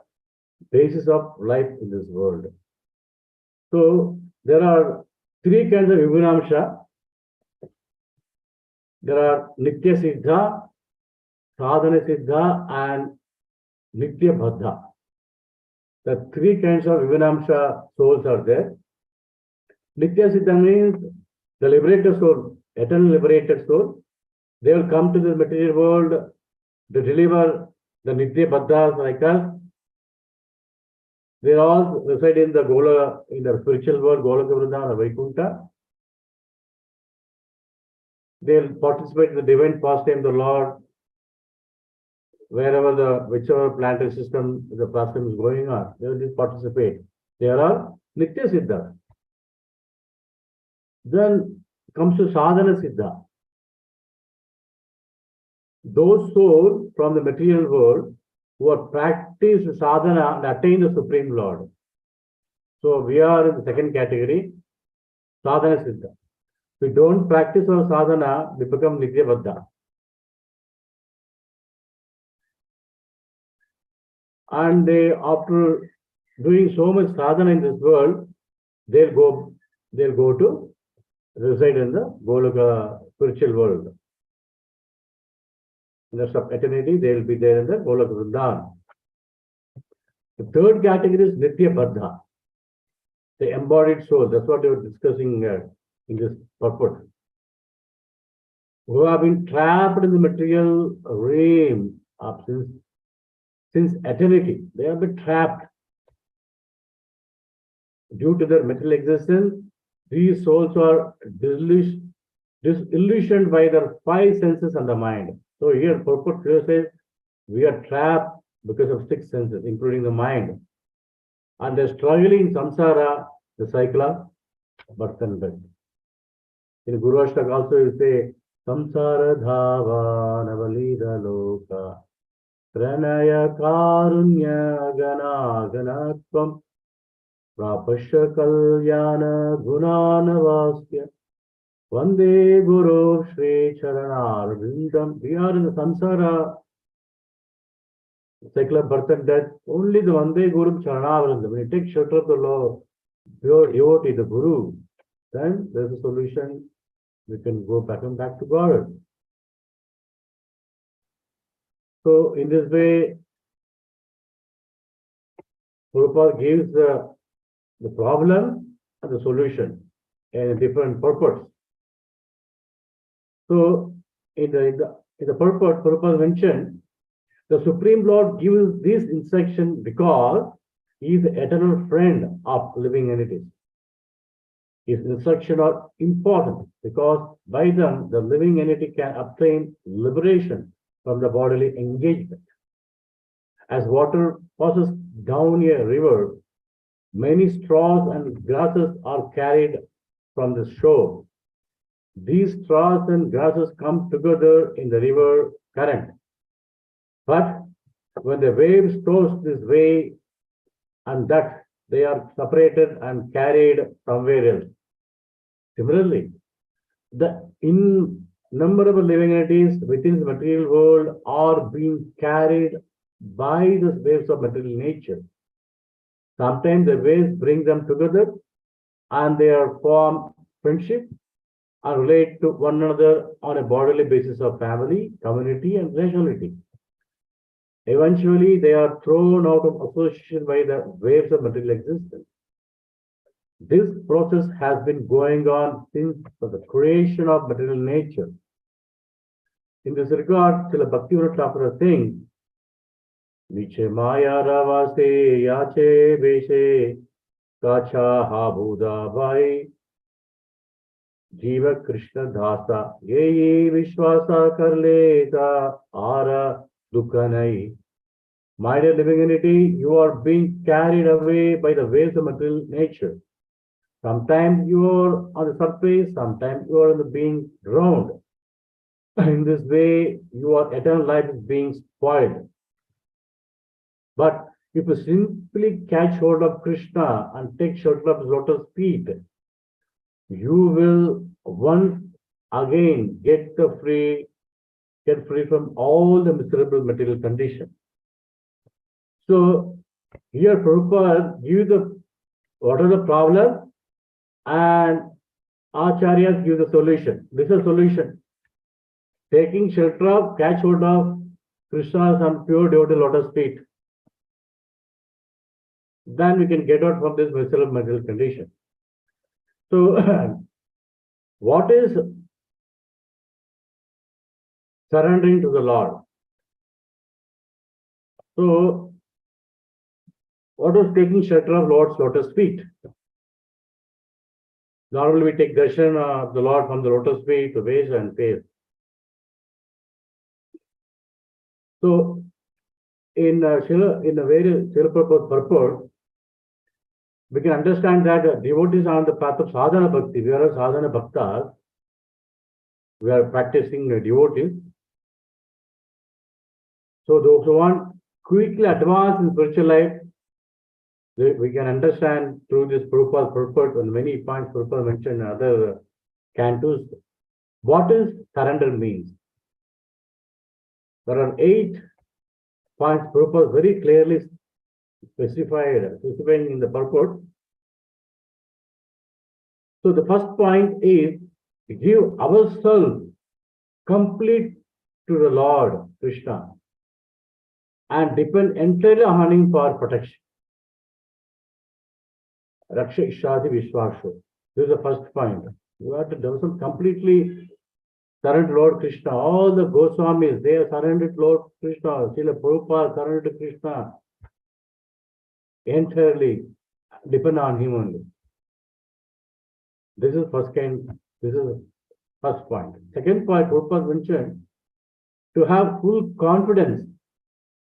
basis of life in this world. So, there are three kinds of Vigunamsha. There are Nitya Siddha, Sadhana Siddha, and Nitya Baddha. The three kinds of Vigunamsha souls are there. Nitya Siddha means the liberated soul, eternal liberated soul. They will come to the material world to deliver the Nitya Baddhas like us. They all reside in the Gola, in the spiritual world, Golaka Vrindavana, Vaikuntha. They'll participate in the divine pastime of the Lord, wherever whichever planetary system the pastime is going on, they will participate. They are all Nitya Siddha. Then comes to Sadhana Siddha. Those souls from the material world who have practiced sadhana and attained the Supreme Lord. So we are in the second category, Sadhana Siddha. If we don't practice our sadhana, we become Nitya Baddha. And they, after doing so much sadhana in this world, they'll go to reside in the Golaka spiritual world. In the sub-eternity, they will be there in the Golaka Vrindavana. The third category is Nitya Baddha, the embodied soul. That's what we were discussing in this purport. Who have been trapped in the material realm since eternity. They have been trapped. Due to their material existence, these souls are disillusioned by their five senses and the mind. So here, purport says, we are trapped because of six senses, including the mind. And they're struggling in samsara, the cycle of birth and death. In Guru Ashtaka also you say, samsara dhava navalida loka pranaya karunya gana ganatvam prapasya kalyana gunanavasya vande guru shri charanarvindam. We are in the samsara cycle of birth and death. Only the Vande Guru Charanavrinda. When you take shelter of the Lord, pure devotee, the Guru, then there's a solution. We can go back to God. So in this way, Prabhupada gives the problem and the solution in a different purpose. So in the purpose, Prabhupada mentioned, the Supreme Lord gives this instruction because he is the eternal friend of living entities. His instructions are important because by them the living entity can obtain liberation from the bodily engagement. As water passes down a river, many straws and grasses are carried from the shore. These straws and grasses come together in the river current. But when the waves toss this way and that, they are separated and carried somewhere else. Similarly, the innumerable living entities within the material world are being carried by the waves of material nature. Sometimes the waves bring them together and they are form friendship and relate to one another on a bodily basis of family, community, and relationality. Eventually, they are thrown out of association by the waves of material existence. This process has been going on since the creation of material nature. In this regard, Srila Bhaktivinoda Thakur sings, Niche Maya Ravase Yache Veshe Kacha Habuda Vai Jiva Krishna Dhasa Ye Vishwasa Karleta Ara Dukhanai. My dear living entity, you are being carried away by the waves of material nature. Sometimes you are on the surface, sometimes you are on the being drowned. In this way, your eternal life is being spoiled. But if you simply catch hold of Krishna and take shelter of his lotus feet, you will once again get free from all the miserable material conditions. So here Prabhupada gives what are the problem, and Acharyas give the solution. This is a solution. Taking shelter of, catch hold of Krishna's and pure devotee lotus feet. Then we can get out from this miserable material condition. So what is surrendering to the Lord? So what was taking shelter of Lord's lotus feet? Normally we take darshan of the Lord from the lotus feet to base and face. So in a very purport, we can understand that devotees are on the path of sadhana bhakti. We are a sadhana bhaktas. We are practicing devotees. So those who want quickly advance in spiritual life, we can understand through this Prabhupada purport and many points Prabhupada mentioned in other cantos, what is surrender means. There are 8 points Prabhupada very clearly specifying in the purport. So the first point is give ourselves complete to the Lord Krishna and depend entirely on him for protection. Raksha Ishadi Vishwashu. This is the first point. You have to develop completely surrender Lord Krishna. All the Goswamis, they are surrendered Lord Krishna. Srila Prabhupada surrendered to Krishna. Entirely depend on him only. This is first point. Second point, Prabhupada mentioned to have full confidence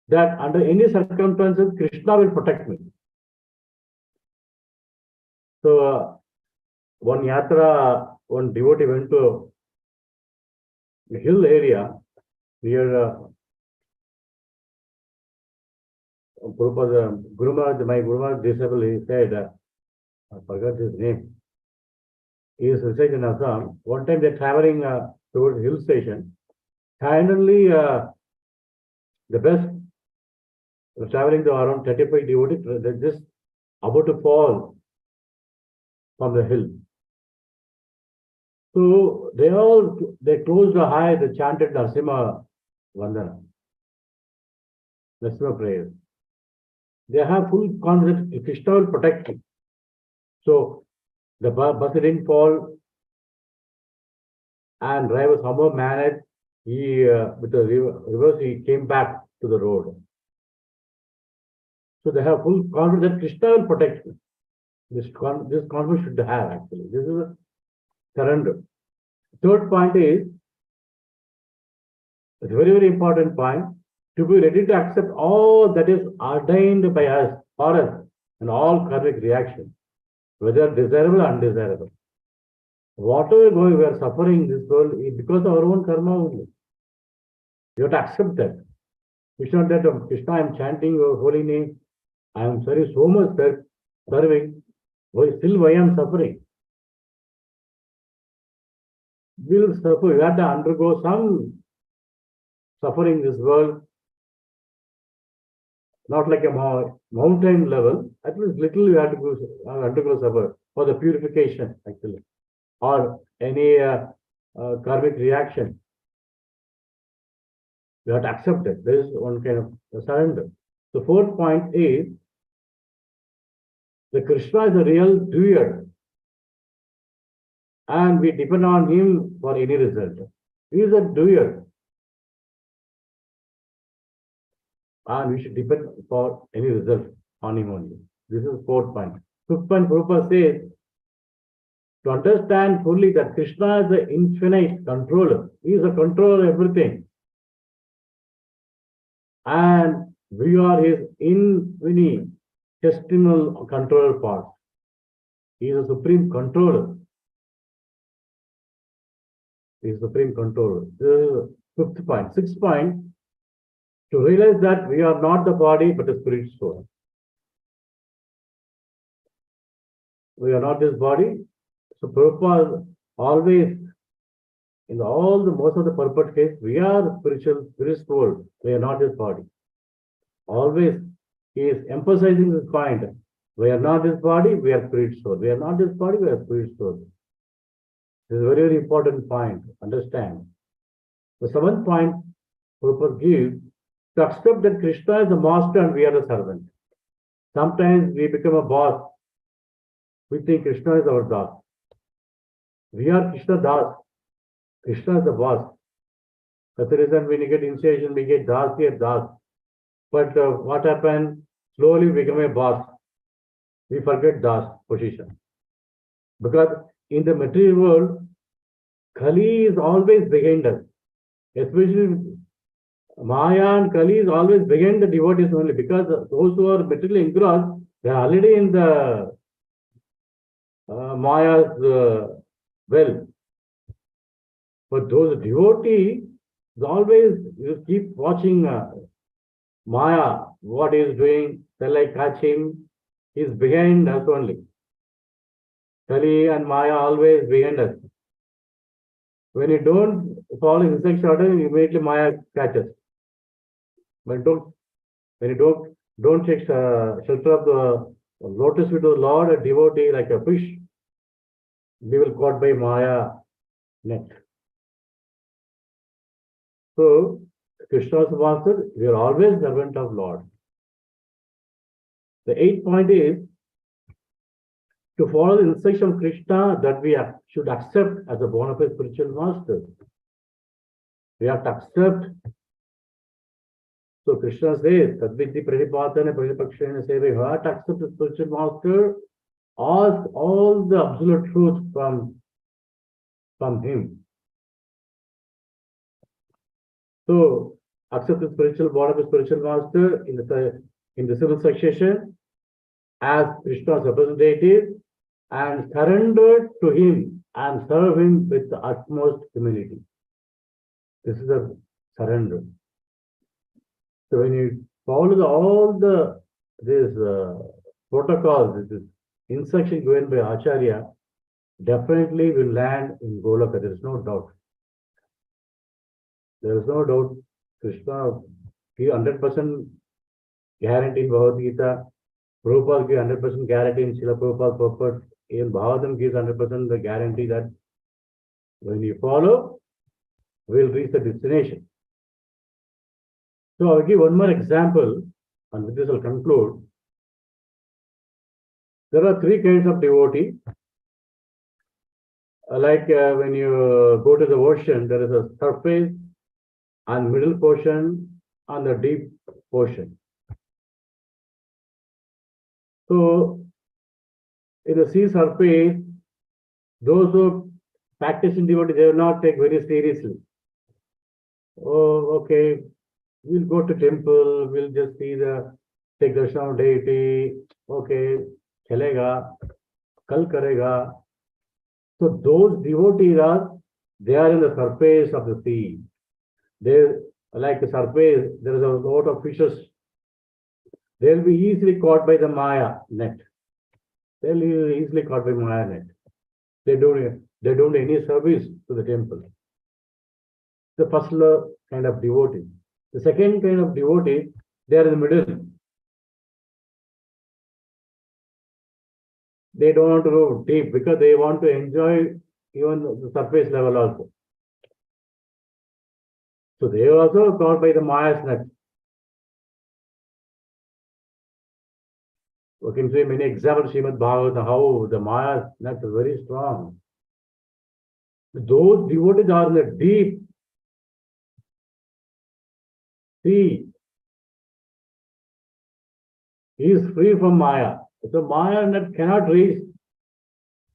that under any circumstances, Krishna will protect me. So, one yatra, one devotee went to a hill area near Prabhupada, my Guru Maharaj disabled, he said, I forgot his name. He is residing in Assam. One time they're traveling towards hill station. Finally, the best traveling to around 35 devotees, they're just about to fall from the hill. So they closed the eye, they chanted Narsima Vandana, Narsima prayer. They have full confidence Krishna will protect you. So the bus didn't fall, and driver somehow managed. He with the reverse, he came back to the road. So they have full confidence that Krishna will protect you. This confidence should have actually. This is a surrender. Third point is, it's a very, very important point, to be ready to accept all that is ordained by us, for us, and all karmic reactions, whether desirable or undesirable. Whatever we are suffering in this world is because of our own karma only. You have to accept that. It's not that, Krishna, I am chanting your holy name, I am sorry so much serving, why I am suffering? We will suffer, we have to undergo some suffering in this world, not like a mountain level, at least little we have to undergo suffer for the purification actually, or any karmic reaction. We have to accept it. There is one kind of surrender. The fourth point is that Krishna is a real doer, and we depend on him for any result. He is a doer, and we should depend for any result on him only. This is the fourth point. Fifth point, Prabhupada says, to understand fully that Krishna is the infinite controller. He is a controller of everything. And we are his infinitesimal controller part. He is a supreme controller. He is supreme controller. This is the fifth point. Sixth point, to realize that we are not the body but the spirit soul. We are not this body. So Prabhupada always, in all the most of the purport case, we are spiritual, spirit soul. We are not this body. Always he is emphasizing this point. We are not this body, we are spirit soul. We are not this body, we are spirit soul. This is a very, very important point. Understand. The seventh point Prabhupada gives, to accept that Krishna is the master and we are the servant. Sometimes we become a boss. We think Krishna is our boss. We are Krishna Das. Krishna is the boss. That's the reason when you get initiation, we get Das here, Das. But what happened? Slowly we become a boss. We forget Das position. Because in the material world, Kali is always behind us. Especially Maya and Kali is always behind the devotees only, because those who are materially engrossed, they are already in the Maya's well. But those devotees always you keep watching Maya, what he is doing, they like catch him, he is behind us only. Kali and Maya always behind us. When you don't follow instruction order, immediately Maya catches. When you don't take shelter of the lotus feet of the Lord, a devotee like a fish, we will caught by Maya net. So Krishna's master, we are always servant of Lord. The eighth point is to follow the instruction of Krishna that we should accept as a bona fide spiritual master. We have to accept. So Krishna says, Tadvidhi Pradipatana Pradipakshana Sevaya, you have to accept the spiritual master, ask all the absolute truth from him. So accept the spiritual bona fide spiritual master in the civil succession as Krishna's representative and surrender to him and serve him with the utmost humility. This is a surrender. So when you follow all these protocols, this instruction given by Acharya, definitely will land in Golaka. There is no doubt. There is no doubt. Krishna give 100% guarantee in Bhagavad Gita. Prabhupada gives 100% guarantee in Srila Prabhupada purport. Even Bhagavatam gives 100% the guarantee that when you follow, we'll reach the destination. So I'll give one more example, and with this I'll conclude. There are three kinds of devotee. Like when you go to the ocean, there is a surface and middle portion and the deep portion. So in the sea surface, those who practice in devotee, they will not take very seriously. Oh, okay, we'll go to temple, we'll just take the darshan of deity, okay, chalega, kal karega. So those devotees they are in the surface of the sea. They like the surface, there is a lot of fishes. They'll be easily caught by the Maya net. They'll be easily caught by Maya net. They don't do any service to the temple. The first kind of devotee. The second kind of devotee, they are in the middle. They don't want to go deep because they want to enjoy even the surface level also. So they are also caught by the Maya's net. We can see many examples in Srimad Bhagavata how the Maya's net is very strong. Those devotees are in the deep sea. He is free from Maya. So Maya net cannot reach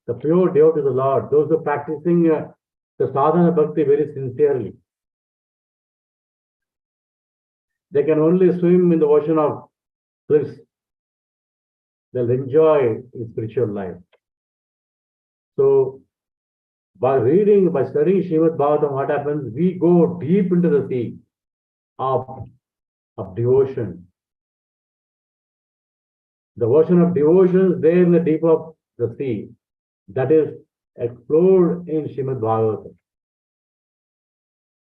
the pure devotee of the Lord. Those who are practicing the sadhana bhakti very sincerely. They can only swim in the ocean of bliss. They'll enjoy in spiritual life. So by studying Srimad Bhagavatam, what happens? We go deep into the sea of devotion. The ocean of devotion is there in the deep of the sea. That is explored in Srimad Bhagavatam.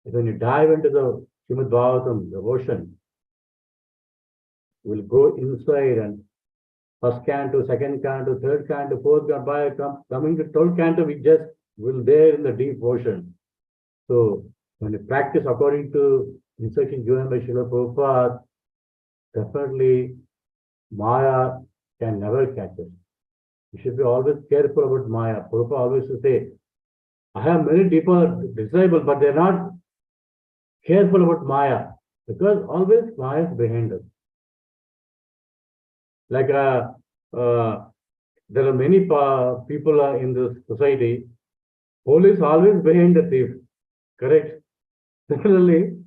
When you dive into the Srimad Bhagavatam, the ocean, you will go inside and first canto, second canto, third canto, fourth canto, by coming to 12th canto, we just will there in the deep ocean. So when you practice according to instruction given by Srila Prabhupada, definitely Maya can never catch us. You should be always careful about Maya. Prabhupada always used to say, I have many disciples, but they're not careful about Maya, because always Maya is behind us. Like there are many people in this society, police always behind the thief, correct? Similarly,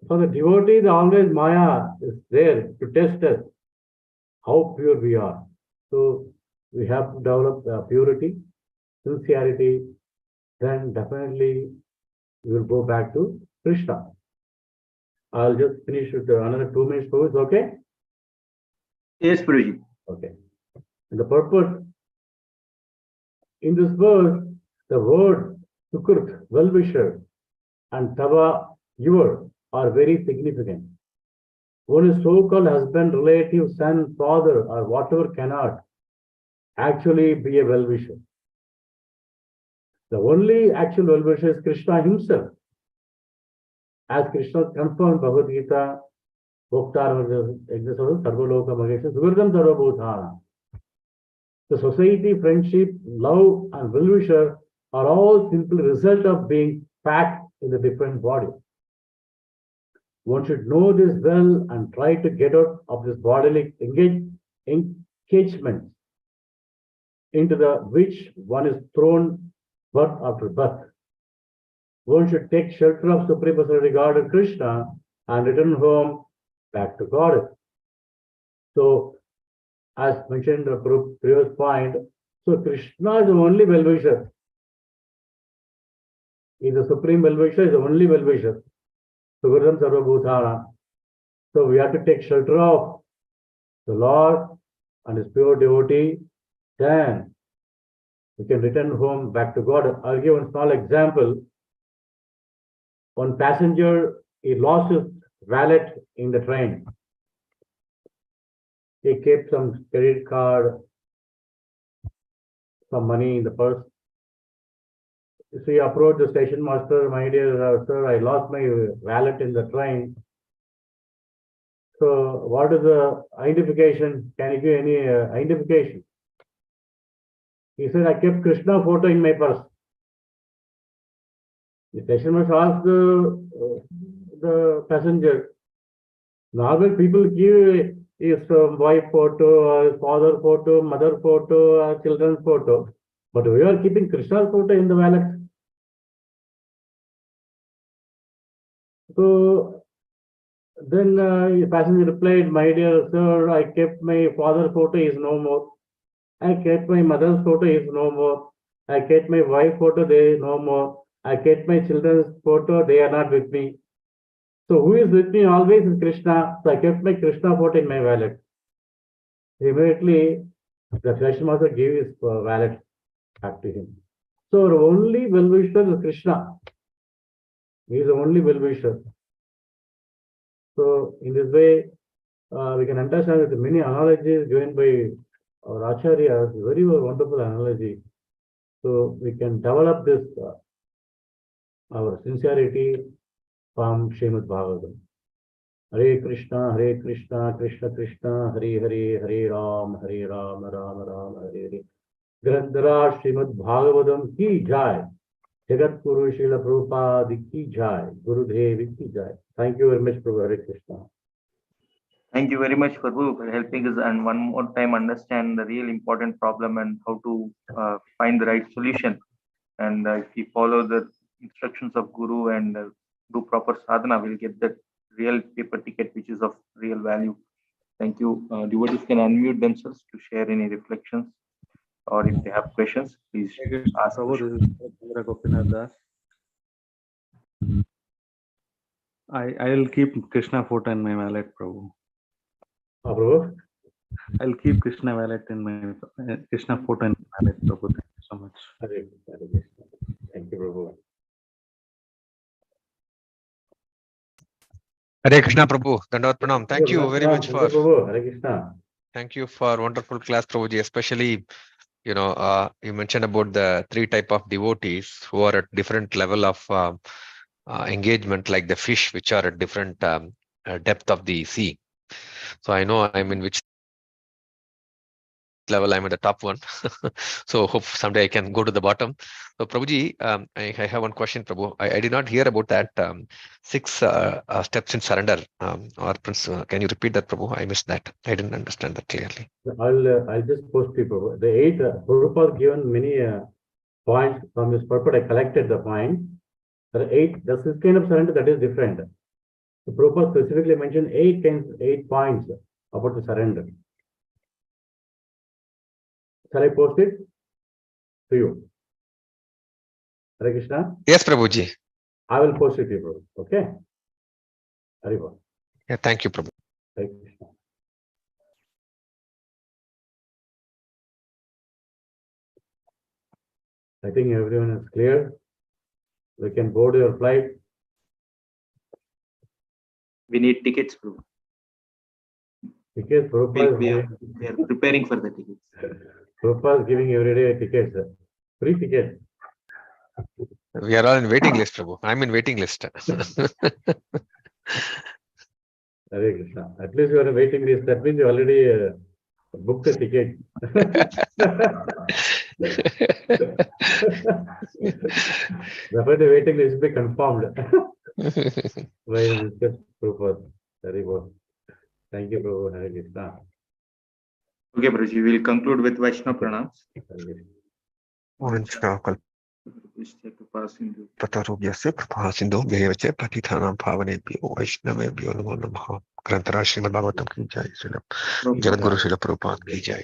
for the devotee, always Maya is there to test us how pure we are. So we have to develop purity, sincerity, then definitely we will go back to Krishna. I'll just finish with another 2 minutes, okay? Yes, Guruji. Okay. And the purpose in this verse, the word Sukrit, well-wisher, and Tava, your, are very significant. One is so-called husband, relative, son, father, or whatever cannot actually be a well-wisher. The only actual well-wisher is Krishna himself. As Krishna confirmed Bhagavad Gita, the society, friendship, love, and well-wisher are all simply result of being packed in the different bodies. One should know this well and try to get out of this bodily engagement into the which one is thrown birth after birth. One should take shelter of Supreme Personality God Krishna and return home back to God. So, as mentioned in the previous point, so Krishna is the only well-wisher. He is the supreme well-wisher, is the only well-wisher. Sugurdam Sarva Bhutana. So we have to take shelter of the Lord and his pure devotee, then we can return home back to God. I'll give one small example. One passenger, he lost his wallet in the train. He kept some credit card, some money in the purse. So he approached the station master, my dear sir, I lost my wallet in the train. So what is the identification? Can you give any identification? He said, I kept Krishna photo in my purse. The station master asked the passenger. Normal people give his wife photo, father photo, mother photo, children's photo. But we are keeping Krishna's photo in the wallet. So then the passenger replied, my dear sir, I kept my father's photo, is no more. I kept my mother's photo, is no more. I kept my wife's photo, they is no more. I kept my children's photo, they are not with me. So who is with me always is Krishna. So I kept my Krishna photo in my wallet. Immediately, the station master gave his wallet back to him. So the only well-wisher is Krishna. He is the only well-wisher. So in this way, we can understand that many analogies given by our acharyas, very wonderful analogy. So we can develop this, our sincerity from Srimad Bhagavatam. Hare Krishna, Krishna Krishna, Hare Hare, Hare Ram, Ram Ram, Hare Hare. Grandhara Srimad Bhagavatam ki jai. Jagat Guru Srila Prabhupada ki jai. Gurudev ki jai. Thank you very much, Prabhu. Hare Krishna. Thank you very much, Prabhu, for helping us and one more time understand the real important problem and how to find the right solution. And if we follow the instructions of Guru and do proper sadhana, we'll get that real paper ticket, which is of real value. Thank you. Devotees can unmute themselves to share any reflections. or if they have questions, please ask. Prabhu, this is Chandra Gopinath Das. I'll keep Krishna photo in my wallet, Prabhu. Prabhu? I'll keep Krishna wallet in my Krishna photo in my wallet, Prabhu. Thank you so much. Hare Krishna. Thank you, Prabhu. Hare Krishna Prabhu, Dandavat Pranam. Thank you very much for Prabhu. Hare Krishna. thank you for wonderful class, Prabhuji. Especially, you mentioned about the three type of devotees who are at different level of engagement, like the fish, which are at different depth of the sea. So I know I'm in which level. I'm at the top one. So hope someday I can go to the bottom. So Prabhuji, I have one question, Prabhu. I did not hear about that 6 steps in surrender. Can you repeat that, Prabhu? I missed that. I didn't understand that clearly. I'll just post people. The 8 Prabhupada given many points from his purport. I collected the points. The 8, the 6 kind of surrender, that is different. The Prabhupada specifically mentioned 8 points about the surrender. Shall I post it to you? Hare Krishna? Yes, Prabhuji. I will post it to you, Prabhu. Okay? Hare. Yeah, thank you, Prabhu. Hare Krishna. I think everyone is clear. We can board your flight. We need tickets, Prabhu. Tickets, Prabhupada We are preparing for the tickets. Prabhupada is giving every day tickets. Free tickets. We are all in waiting list, Prabhu. I'm in waiting list. Hare Krishna. At least you are in waiting list. That means you already booked the ticket. Therefore, the waiting list will be confirmed. By Prabhupada. Very good. Thank you, Prabhu. Hare Krishna. Okay, Prabhuji, we will conclude with Vaishnava pranams. पतरूप्यस्य प्रभासिन्धो व्ययवच पतिथानां पावनेभ्यो वैष्णवेभ्यो नमो नमः। ग्रंथराज श्रीमद् भागवतम की जय। श्रील जगद्गुरु श्रील प्रभुपाद की जय।